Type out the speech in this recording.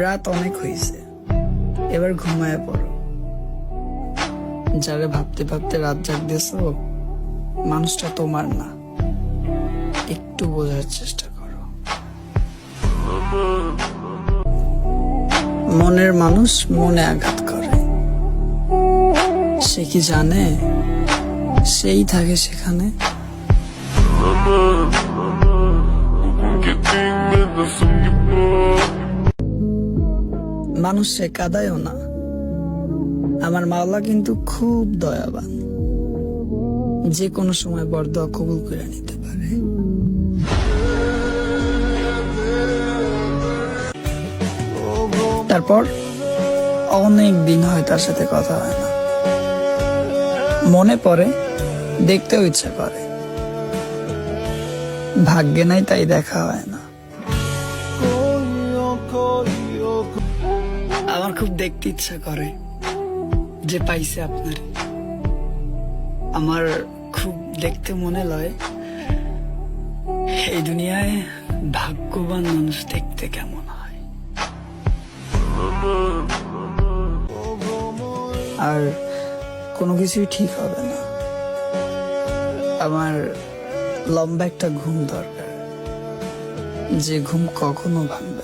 রাত অনেক হয়েছে, এবার ঘুমায় পড়ো। যারে ভাবতে ভাবতে রাত জাগতেছো, মানুষটা তোমার না, একটু বোঝার চেষ্টা করো। মনের মানুষ মনে আঘাত করে, সে কি জানে সেই থাকে সেখানে? মানুষ সে কাঁদায়ও না, আমার মাওলা কিন্তু খুব দয়াবান, যে কোনো সময় বরদোয়া কবুল করে নিতে পারে। তারপর অনেক দিন হয় তার সাথে কথা হয় না, মনে পড়ে, দেখতেও ইচ্ছা করে, ভাগ্যে নাই তাই দেখা হয় না। আমার খুব দেখতে ইচ্ছা করে যে পাইছে আপনার, আমার খুব দেখতে মনে লয় এই দুনিয়ায় ভাগ্যবান মানুষ দেখতে কেমন হয়। আর কোনো কিছুই ঠিক হবে না, আমার লম্বা একটা ঘুম দরকার, যে ঘুম কখনো ভাঙবে